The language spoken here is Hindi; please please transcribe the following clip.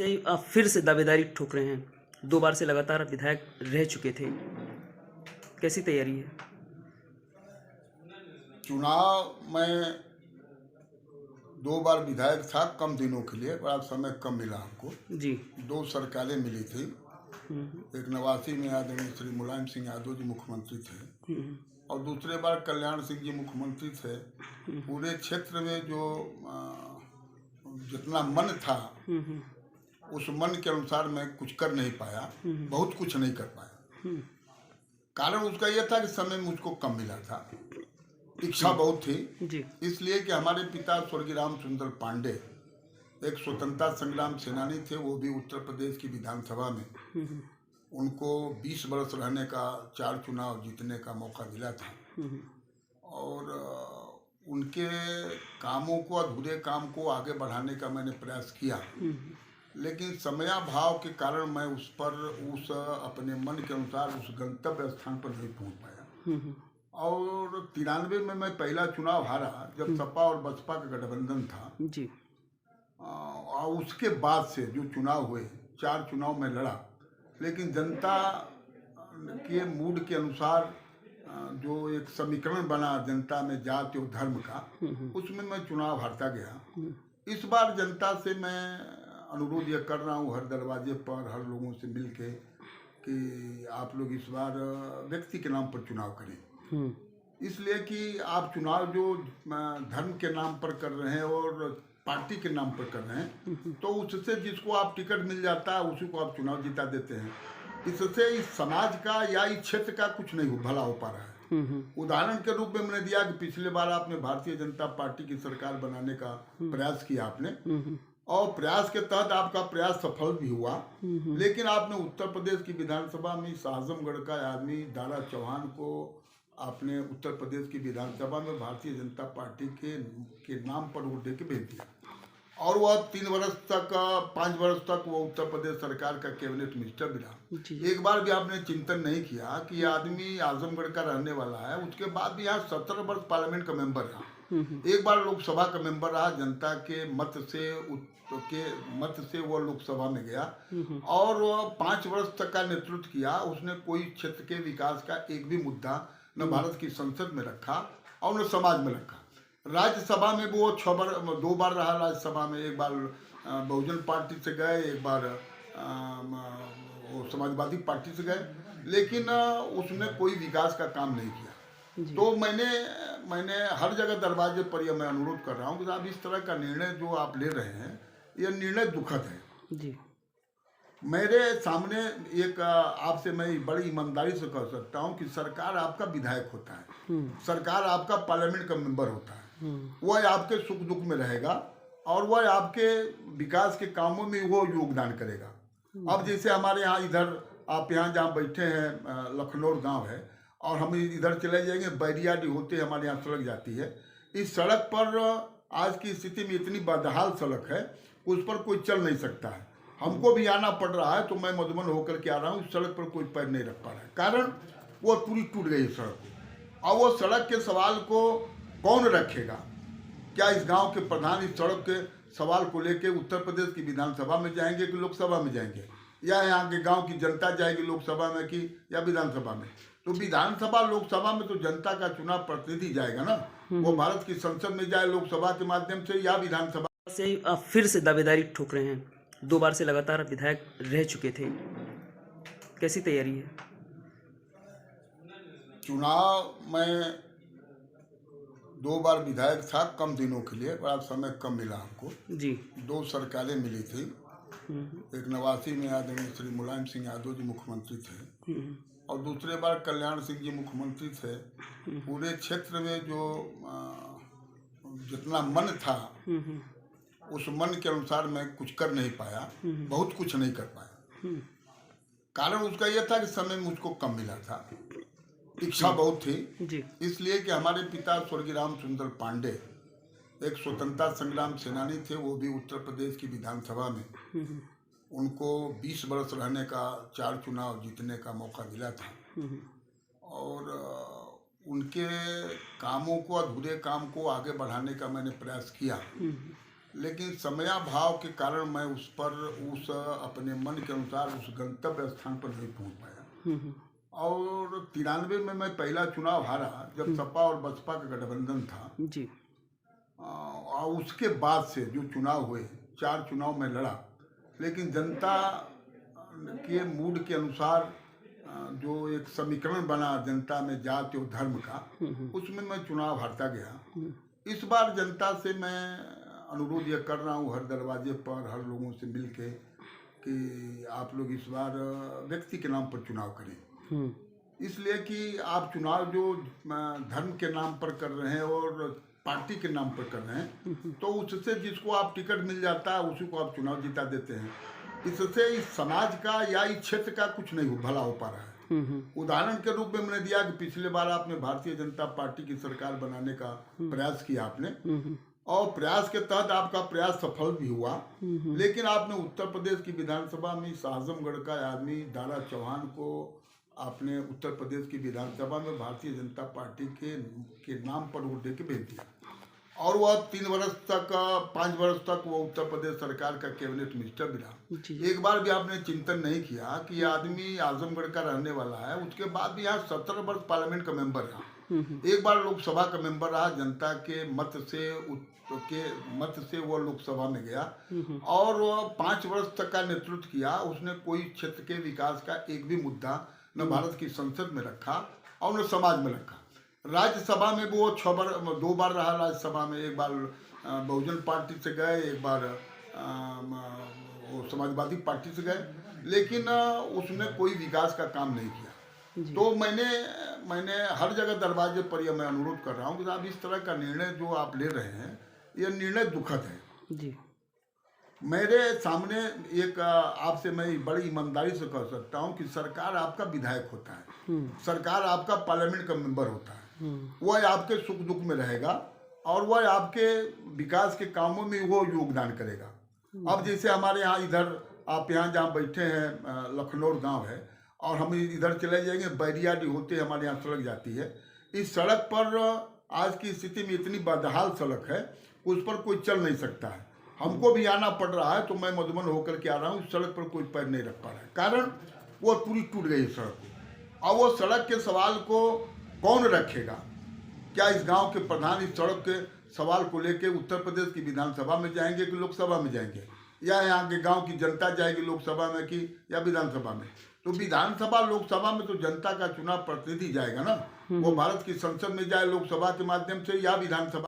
से आप फिर से दावेदारी ठोक रहे हैं। 2 बार से लगातार विधायक रह चुके थे, कैसी तैयारी है? चुनाव में 2 बार विधायक था, कम दिनों के लिए, बड़ा समय कम मिला हमको। जी। 2 सरकारें मिली थी। एक 89 में आदरणीय श्री मुलायम सिंह यादव जी मुख्यमंत्री थे और दूसरे बार कल्याण सिंह जी मुख्यमंत्री थे। पूरे क्षेत्र में जो जितना मन था उस मन के अनुसार मैं कुछ कर नहीं पाया, बहुत कुछ नहीं कर पाया। कारण उसका यह था कि समय मुझको कम मिला था। इच्छा बहुत थी जी। इसलिए कि हमारे पिता स्वर्गीय रामचंद्र पांडे एक स्वतंत्रता संग्राम सेनानी थे, वो भी उत्तर प्रदेश की विधानसभा में उनको 20 वर्ष रहने का 4 चुनाव जीतने का मौका मिला था और उनके कामों को, अधूरे काम को आगे बढ़ाने का मैंने प्रयास किया, लेकिन समयाभाव के कारण मैं उस अपने मन के अनुसार उस गंतव्य स्थान पर नहीं पहुंच पाया। और 93 में मैं पहला चुनाव हारा, जब सपा और बसपा का गठबंधन था जी। और उसके बाद से जो चुनाव हुए, 4 चुनाव में लड़ा, लेकिन जनता के मूड के अनुसार जो एक समीकरण बना जनता में जाति और धर्म का, उसमें मैं चुनाव हारता गया। इस बार जनता से मैं अनुरोध यह कर रहा हूँ हर दरवाजे पर, हर लोगों से मिलके, कि आप लोग इस बार व्यक्ति के नाम पर चुनाव करें। इसलिए कि आप चुनाव जो धर्म के नाम पर कर रहे हैं और पार्टी के नाम पर कर रहे हैं, तो उससे जिसको आप टिकट मिल जाता है उसी को आप चुनाव जिता देते हैं। इससे इस समाज का या इस क्षेत्र का कुछ नहीं भला हो पा रहा है। उदाहरण के रूप में मैंने दिया कि पिछले बार आपने भारतीय जनता पार्टी की सरकार बनाने का प्रयास किया आपने, और प्रयास के तहत आपका प्रयास सफल भी हुआ, लेकिन आपने उत्तर प्रदेश की विधानसभा में आजमगढ़ का आदमी दारा चौहान को आपने उत्तर प्रदेश की विधानसभा में भारतीय जनता पार्टी के नाम पर वोट दे के भेज दिया और वह 3 वर्ष तक, 5 वर्ष तक वो उत्तर प्रदेश सरकार का कैबिनेट मिनिस्टर भी रहा। एक बार भी आपने चिंतन नहीं किया कि ये आदमी आजमगढ़ का रहने वाला है, उसके बाद भी यहाँ 17 वर्ष पार्लियामेंट का मेंबर रहा, एक बार लोकसभा का मेंबर रहा, जनता के मत से वो लोकसभा में गया और 5 वर्ष तक का नेतृत्व किया। उसने कोई क्षेत्र के विकास का एक भी मुद्दा न भारत की संसद में रखा और न समाज में रखा। राज्यसभा में वो 2 बार रहा राज्यसभा में, एक बार बहुजन पार्टी से गए, एक बार वो समाजवादी पार्टी से गए, लेकिन उसने कोई विकास का काम नहीं किया। तो मैंने हर जगह दरवाजे पर यह मैं अनुरोध कर रहा हूँ कि साहब इस तरह का निर्णय जो आप ले रहे हैं, यह निर्णय दुखद है जी। मेरे सामने एक आपसे मैं बड़ी ईमानदारी से कह सकता हूँ कि सरकार आपका विधायक होता है, सरकार आपका पार्लियामेंट का मेंबर होता है, वह आपके सुख दुख में रहेगा और वह आपके विकास के कामों में वो योगदान करेगा। अब जैसे हमारे यहाँ इधर आप यहाँ जहाँ बैठे हैं लखनऊ गांव है और हम इधर चले जाएंगे, बैरियाडी होते हमारे यहाँ सड़क जाती है। इस सड़क पर आज की स्थिति में इतनी बदहाल सड़क है, उस पर कोई चल नहीं सकता है। हमको भी आना पड़ रहा है, तो मैं मधुबन होकर के आ रहा हूँ, इस सड़क पर कोई पैर नहीं रख पा रहा है, कारण वो पूरी टूट गई सड़क। और वो सड़क के सवाल को कौन रखेगा? क्या इस गांव के प्रधान इस सड़क के सवाल को लेके उत्तर प्रदेश की विधानसभा में जाएंगे कि लोकसभा में जाएंगे, या यहाँ के गांव की जनता जाएगी लोकसभा में कि या विधानसभा में? तो विधानसभा लोकसभा में तो जनता का चुनाव प्रतिनिधि जाएगा ना, वो भारत की संसद में जाए लोकसभा के माध्यम से या विधानसभा से आप फिर से दावेदारी ठोक रहे हैं। 2 बार से लगातार विधायक रह चुके थे, कैसी तैयारी है? चुनाव में 2 बार विधायक था, कम दिनों के लिए, बड़ा समय कम मिला हमको जी। 2 सरकारें मिली थी। एक 89 में आदरणीय श्री मुलायम सिंह यादव जी मुख्यमंत्री थे और दूसरे बार कल्याण सिंह जी मुख्यमंत्री थे। पूरे क्षेत्र में जो जितना मन था उस मन के अनुसार मैं कुछ कर नहीं पाया, बहुत कुछ नहीं कर पाया। कारण उसका यह था कि समय मुझको कम मिला था। इच्छा बहुत थी जी। इसलिए कि हमारे पिता स्वर्गीय रामचंद्र पांडे एक स्वतंत्रता संग्राम सेनानी थे, वो भी उत्तर प्रदेश की विधानसभा में उनको 20 वर्ष रहने का 4 चुनाव जीतने का मौका मिला था और उनके कामों को, अधूरे काम को आगे बढ़ाने का मैंने प्रयास किया, लेकिन समयाभाव के कारण मैं उस पर उस अपने मन के अनुसार उस गंतव्य स्थान पर नहीं पहुंच पाया। और 93 में मैं पहला चुनाव हारा, जब सपा और बसपा का गठबंधन था जी। और उसके बाद से जो चुनाव हुए, 4 चुनाव में लड़ा, लेकिन जनता के मूड के अनुसार जो एक समीकरण बना जनता में जाति और धर्म का, उसमें मैं चुनाव हारता गया। इस बार जनता से मैं अनुरोध यह कर रहा हूँ हर दरवाजे पर, हर लोगों से मिल के, कि आप लोग इस बार व्यक्ति के नाम पर चुनाव करें। इसलिए कि आप चुनाव जो धर्म के नाम पर कर रहे हैं और पार्टी के नाम पर कर रहे हैं, तो उससे जिसको आप टिकट मिल जाता है उसी को आप चुनाव जिता देते हैं। इससे इस समाज का या इस क्षेत्र का कुछ नहीं भला हो पा रहा है। उदाहरण के रूप में मैंने दिया कि पिछले बार आपने भारतीय जनता पार्टी की सरकार बनाने का प्रयास किया आपने, और प्रयास के तहत आपका प्रयास सफल भी हुआ, लेकिन आपने उत्तर प्रदेश की विधानसभा में इस आजमगढ़ का आदमी दारा चौहान को आपने उत्तर प्रदेश की विधानसभा में भारतीय जनता पार्टी के नाम पर वोट दे के भेज दिया, और वह 3 वर्ष तक 5 वर्ष तक वो उत्तर प्रदेश सरकार का कैबिनेट मिनिस्टर भी रहा। एक बार भी आपने चिंतन नहीं किया कि यह आदमी आजमगढ़ का रहने वाला है, उसके बाद भी यहाँ 17 वर्ष पार्लियामेंट का मेंबर रहा, एक बार लोकसभा का मेंबर रहा, जनता के मत से वो लोकसभा में गया, और 5 वर्ष तक का नेतृत्व किया। उसने कोई क्षेत्र के विकास का एक भी मुद्दा न भारत की संसद में रखा और न समाज में रखा। राज्यसभा में वो 2 बार रहा राज्यसभा में, एक बार बहुजन पार्टी से गए, एक बार वो समाजवादी पार्टी से गए, लेकिन उसने कोई विकास का काम नहीं किया। तो मैंने हर जगह दरवाजे पर यह मैं अनुरोध कर रहा हूँ कि आप इस तरह का निर्णय जो आप ले रहे हैं, यह निर्णय दुखद है जी। मेरे सामने एक आपसे मैं बड़ी ईमानदारी से कह सकता हूँ कि सरकार आपका विधायक होता है, सरकार आपका पार्लियामेंट का मेंबर होता है, वह आपके सुख दुख में रहेगा और वह आपके विकास के कामों में वो योगदान करेगा। अब जैसे हमारे यहाँ इधर आप यहाँ जहाँ बैठे हैं लखनऊ गांव है, और हम इधर चले जाएंगे बैरियाडी होते हमारे यहाँ सड़क जाती है। इस सड़क पर आज की स्थिति में इतनी बदहाल सड़क है, उस पर कोई चल नहीं सकता है। हमको भी आना पड़ रहा है, तो मैं मधुबन होकर के आ रहा हूँ, इस सड़क पर कोई पैर नहीं रख पा रहा है, कारण वो पूरी टूट गई सड़क। और वो सड़क के सवाल को कौन रखेगा? क्या इस गांव के प्रधान इस सड़क के सवाल को लेके उत्तर प्रदेश की विधानसभा में जाएंगे कि लोकसभा में जाएंगे, या यहाँ के गांव की जनता जाएगी लोकसभा में कि या विधानसभा में? तो विधानसभा लोकसभा में तो जनता का चुनाव प्रतिनिधि जाएगा ना, वो भारत की संसद में जाए लोकसभा के माध्यम से या विधानसभा